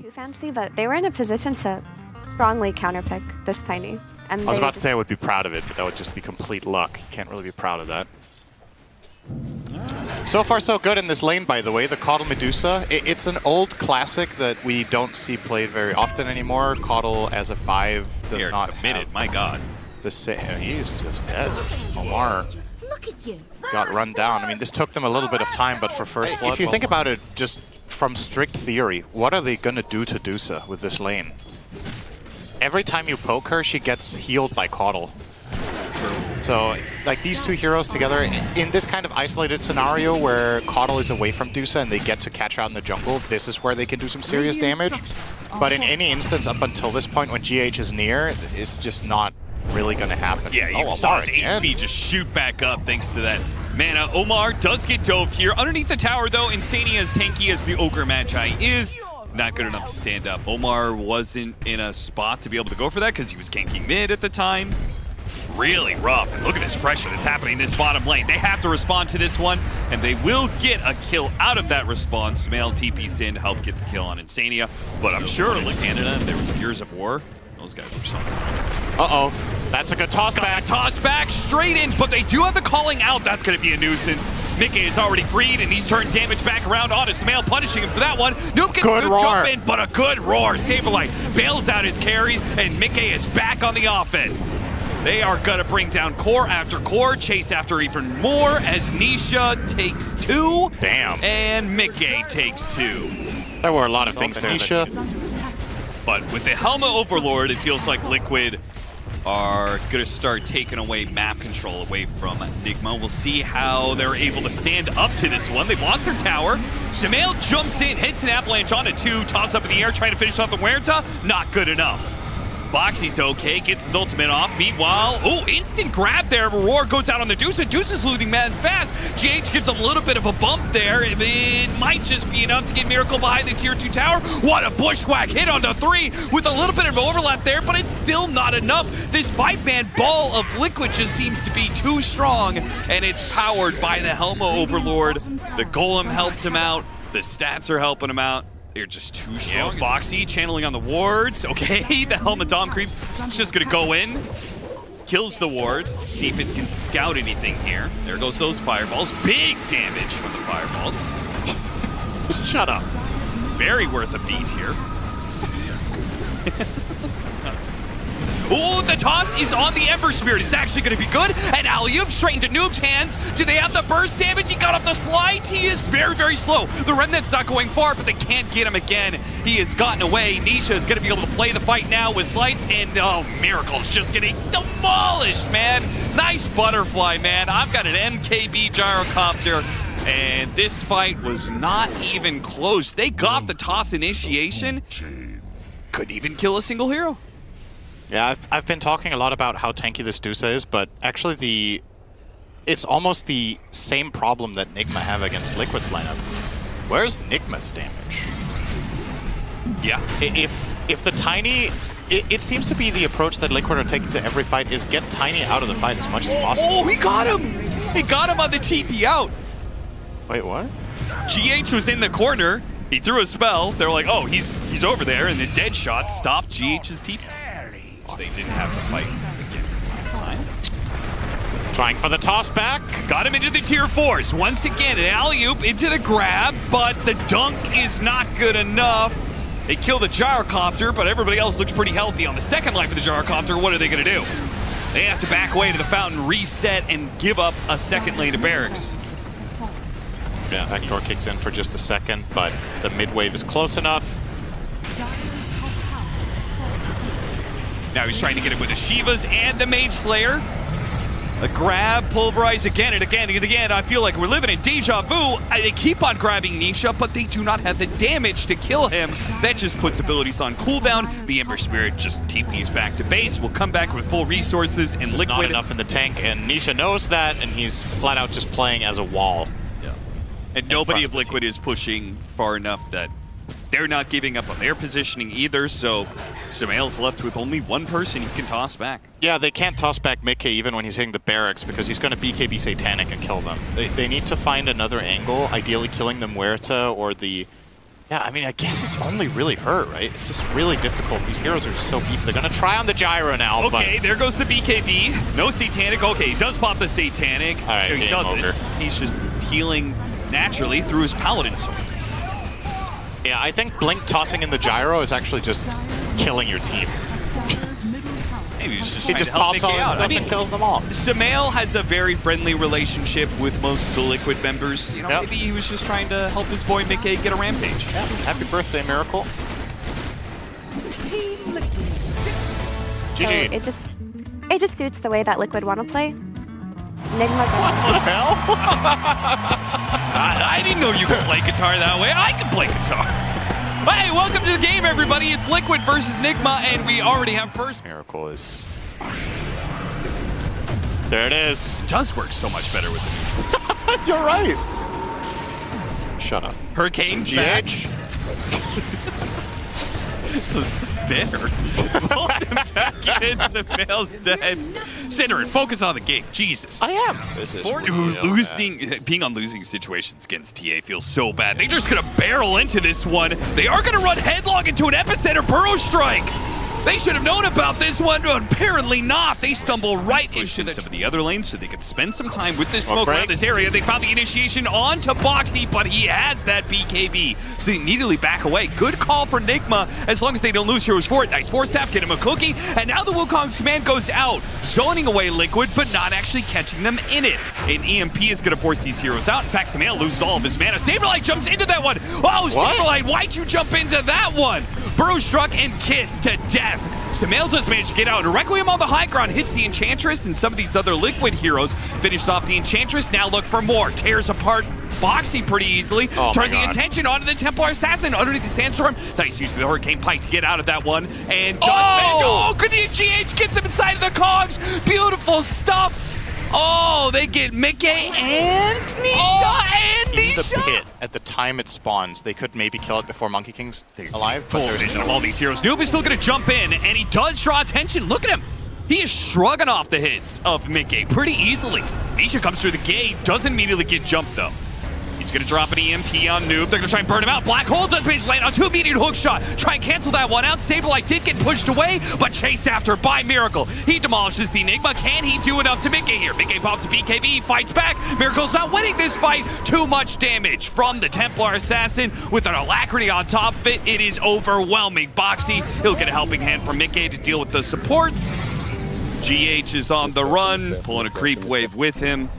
too fancy, but they were in a position to strongly counterpick this Tiny. And I was about to say I would be proud of it, but that would just be complete luck. You can't really be proud of that. So far, so good in this lane, by the way. The Caudle Medusa. It's an old classic that we don't see played very often anymore. Caudle as a 5 does not committed, have my god. the same. He's just dead. Omar got run down. I mean, this took them a little bit of time, but for first blood... If you think about it, just from strict theory, what are they going to do to Dusa with this lane? Every time you poke her, she gets healed by Caudle. So, like, these two heroes together, in this kind of isolated scenario where Caudle is away from Dusa and they get to catch out in the jungle, this is where they can do some serious damage. But in any instance up until this point when GH is near, it's just not really going to happen. Yeah, you saw his HP just shoot back up thanks to that mana. Omar does get dove here. Underneath the tower, though, Insania, as tanky as the Ogre Magi is, not good enough to stand up. Omar wasn't in a spot to be able to go for that because he was ganking mid at the time. Really rough. And look at this pressure that's happening in this bottom lane. They have to respond to this one, and they will get a kill out of that response. Male TP's in to help get the kill on Insania. But I'm sure, look, Canada, there was Gears of War. Those guys were something else. Uh-oh. That's a good toss back. Toss back straight in, but they do have the calling out. That's going to be a nuisance. Mickey is already freed, and he's turned damage back around on his Male, punishing him for that one. Nuke gets a good jump in, but a good roar. Saberlight bails out his carry, and Mickey is back on the offense. They are going to bring down core after core, chase after even more, as Nisha takes 2. Damn. And Mickey takes 2. There were a lot of things there. Nisha. But with the Helmet Overlord, it feels like Liquid are going to start taking away map control away from NIGMA. We'll see how they're able to stand up to this one. They've lost their tower. Sumail jumps in, hits an avalanche on a 2, toss up in the air, trying to finish off the Huerta. Not good enough. Boxy's okay, gets his ultimate off. Meanwhile, oh, instant grab there. Roar goes out on the Deuce, and Deuce is looting mad fast. GH gives a little bit of a bump there. It might just be enough to get Miracle behind the tier 2 tower. What a bushwhack hit onto 3 with a little bit of overlap there, but it's still not enough. This 5-man ball of Liquid just seems to be too strong, and it's powered by the Helma Overlord. The Golem helped him out. The stats are helping him out. They're just too strong. Yeah, Boxy channeling on the wards. Okay, the Helmet Dom creep is just gonna go in. Kills the ward. See if it can scout anything here. There goes those fireballs. Big damage from the fireballs. Shut up. Very worth a beat here. Oh, the toss is on the Ember Spirit. It's actually going to be good. And alley-oop straight into Noob's hands. Do they have the burst damage? He got off the slide. He is very, very slow. The Remnant's not going far, but they can't get him again. He has gotten away. Nisha is going to be able to play the fight now with slights. And, oh, Miracle's just getting demolished, man. Nice butterfly, man. I've got an MKB gyrocopter. And this fight was not even close. They got the toss initiation. Couldn't even kill a single hero. Yeah, I've been talking a lot about how tanky this Dusa is, but actually it's almost the same problem that NIGMA have against Liquid's lineup. Where's NIGMA's damage? Yeah. If the Tiny... It seems to be the approach that Liquid are taking to every fight is get Tiny out of the fight as much as possible. Oh, he got him! He got him on the TP out. Wait, what? GH was in the corner. He threw a spell. They were like, oh, he's over there, and the dead shot stopped GH's TP. They didn't have to fight against last time. Trying for the toss back. Got him into the tier 4s. Once again, an alley-oop into the grab, but the dunk is not good enough. They kill the gyrocopter, but everybody else looks pretty healthy on the second life of the gyrocopter. What are they going to do? They have to back away to the fountain, reset, and give up a second lane to barracks. Yeah, backdoor kicks in for just a second, but the mid wave is close enough. Now he's trying to get it with the Shivas and the Mage Slayer. A grab, pulverize again and again and again. I feel like we're living in deja vu. They keep on grabbing Nisha, but they do not have the damage to kill him. That just puts abilities on cooldown. The Ember Spirit just TPs back to base. We'll come back with full resources, and Liquid... not enough in the tank, and Nisha knows that, and he's flat out just playing as a wall. Yeah. And nobody of Liquid is pushing far enough that they're not giving up on their positioning either, so Sumail's left with only one person he can toss back. Yeah, they can't toss back Mickey even when he's hitting the barracks because he's going to BKB Satanic and kill them. They need to find another angle, ideally killing the Muerta or the Yeah, I mean, I guess it's only really her, right? It's just really difficult. These heroes are so beefy. They're gonna try on the gyro now. Okay, but... there goes the BKB. No Satanic. Okay, he does pop the Satanic. All right, he doesn't. over. He's just healing naturally through his Paladin sword. Yeah, I think Blink tossing in the gyro is actually just killing your team. Maybe he's just He trying just to help pops all Nikkei his out. stuff and kills them all. Sumail has a very friendly relationship with most of the Liquid members. You know, Yep. maybe he was just trying to help his boy Mickey get a rampage. Yeah, happy birthday, Miracle. So GG. it just suits the way that Liquid want to play. NIGMA. What the hell? I didn't know you could play guitar that way. I can play guitar. Hey, welcome to the game, everybody. It's Liquid versus NIGMA, and we already have first. Miracle is... There it is. It does work so much better with the neutral. You're right. Shut up. Hurricane's GH. Bitter. Pulled him back in. Sumail's dead. Cinder, focus on the game. Jesus. I am. This is Being on losing situations against TA feels so bad. They're just gonna barrel into this one. They are gonna run headlong into an epicenter burrow strike. They should have known about this one, but apparently not. They stumble right into some of the other lanes so they could spend some time with this smoke around this area. They found the initiation onto Boxy, but he has that BKB, so they immediately back away. Good call for NIGMA, as long as they don't lose heroes for it. Nice force tap, get him a cookie, and now the Wukong's command goes out, zoning away Liquid, but not actually catching them in it. An EMP is going to force these heroes out. In fact, Sumail loses all of his mana. Saberlight jumps into that one. Oh, Saberlight, why'd you jump into that one? Burrow struck and kissed to death. Sumail does manage to get out. Requiem on the high ground hits the Enchantress, and some of these other Liquid heroes finished off the Enchantress. Now look for more. Tears apart Boxy pretty easily. Turn the attention onto the Templar Assassin underneath the Sandstorm. Nice use of the Hurricane Pike to get out of that one. And good GH gets him inside of the cogs. Beautiful stuff. Oh, they get Mickey and Nisha In the pit, at the time it spawns, they could maybe kill it before Monkey King's alive. Full vision of all these heroes. Noob is still going to jump in, and he does draw attention. Look at him. He is shrugging off the hits of Mickey pretty easily. Nisha comes through the gate, doesn't immediately get jumped, though. He's going to drop an EMP on Noob. They're going to try and burn him out. Black Hole does manage to land on 2 immediate hook shot. Try and cancel that one out. Saberlight did get pushed away, but chased after by Miracle. He demolishes the Enigma. Can he do enough to Mickey here? Mickey pops a BKB, fights back. Miracle's not winning this fight. Too much damage from the Templar Assassin with an alacrity on top of it. It is overwhelming. Boxy, he'll get a helping hand from Mickey to deal with the supports. GH is on the run, pulling a creep wave with him.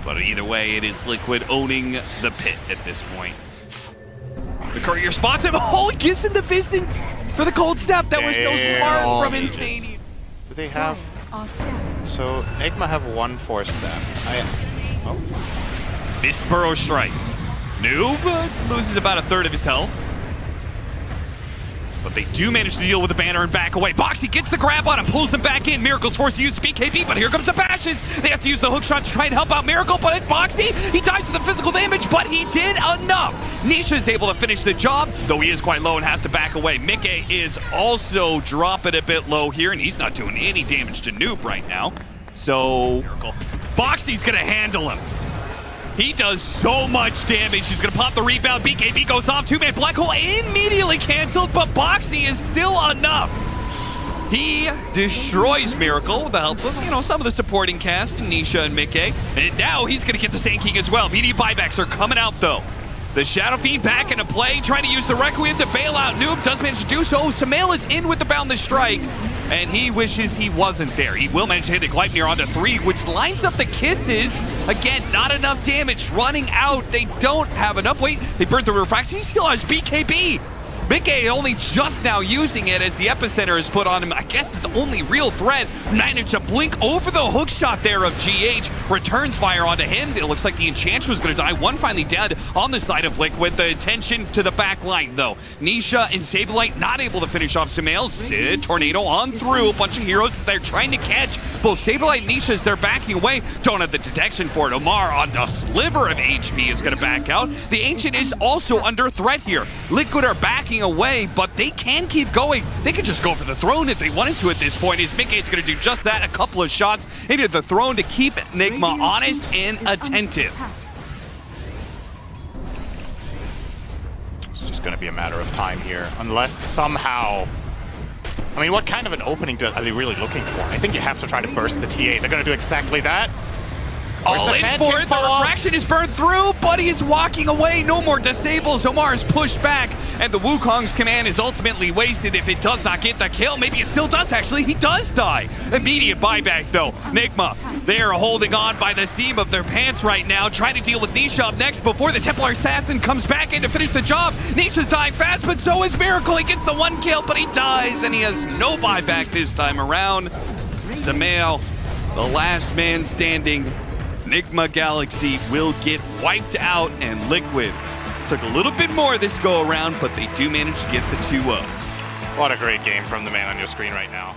But either way, it is Liquid owning the pit at this point. The courier spots him. Oh, he gives him the Viston for the cold snap. That was so smart from Insane. Do they have... So, NIGMA have 1 force staff. Missed Burrow Strike. Noob loses about 1/3 of his health. But they do manage to deal with the banner and back away. Boxy gets the grab on him, pulls him back in. Miracle's forced to use the BKB, but here comes the bashes. They have to use the hook shot to try and help out Miracle, but it's Boxy. He dies to the physical damage, but he did enough. Nisha is able to finish the job, though he is quite low and has to back away. Mickey is also dropping a bit low here, and he's not doing any damage to Noob right now. So, Boxy's going to handle him. He does so much damage. He's going to pop the rebound. BKB goes off. 2-man Black Hole immediately canceled, but Boxy is still enough. He destroys Miracle with the help of, some of the supporting cast, Nisha and Mickey. And now he's going to get the Sand King as well. Immediate buybacks are coming out, though. The Shadow Fiend back into play, trying to use the Requiem to bail out. Noob does manage to do so. Sumail is in with the Boundless Strike, and he wishes he wasn't there. He will manage to hit the Gleipnir onto 3, which lines up the kisses. Again, not enough damage. Running out. They don't have enough. Wait, they burned the refraction. He still has BKB. Mickey only just now using it as the epicenter is put on him. I guess it's the only real threat. Managed to blink over the hook shot there of GH. Returns fire onto him. It looks like the Enchantress was going to die. One finally dead on the side of Liquid. The attention to the back line, though. Nisha and Saberlight not able to finish off Sumail. Tornado on through. A bunch of heroes they're trying to catch. Both Saberlight and Nisha, as they're backing away, don't have the detection for it. Omar on the sliver of HP is going to back out. The Ancient is also under threat here. Liquid are backing away, but they can keep going. They could just go for the throne if they wanted to at this point. Is Mickey is going to do just that, a couple of shots into the throne to keep NIGMA honest and attentive. It's just going to be a matter of time here, unless somehow... I mean, what kind of an opening are they really looking for? I think you have to try to burst the TA. They're going to do exactly that. All in for it. The refraction is burned through, but he's walking away. No more disables. Omar is pushed back, and the Wukong's command is ultimately wasted if it does not get the kill. Maybe it still does, actually. He does die. Immediate buyback, though. NIGMA, they are holding on by the seam of their pants right now, trying to deal with Nisha up next before the Templar Assassin comes back in to finish the job. Nisha's dying fast, but so is Miracle. He gets the 1 kill, but he dies, and he has no buyback this time around. Samael, the last man standing. NIGMA Galaxy will get wiped out, and Liquid took a little bit more this go around, but they do manage to get the 2-0. What a great game from the man on your screen right now.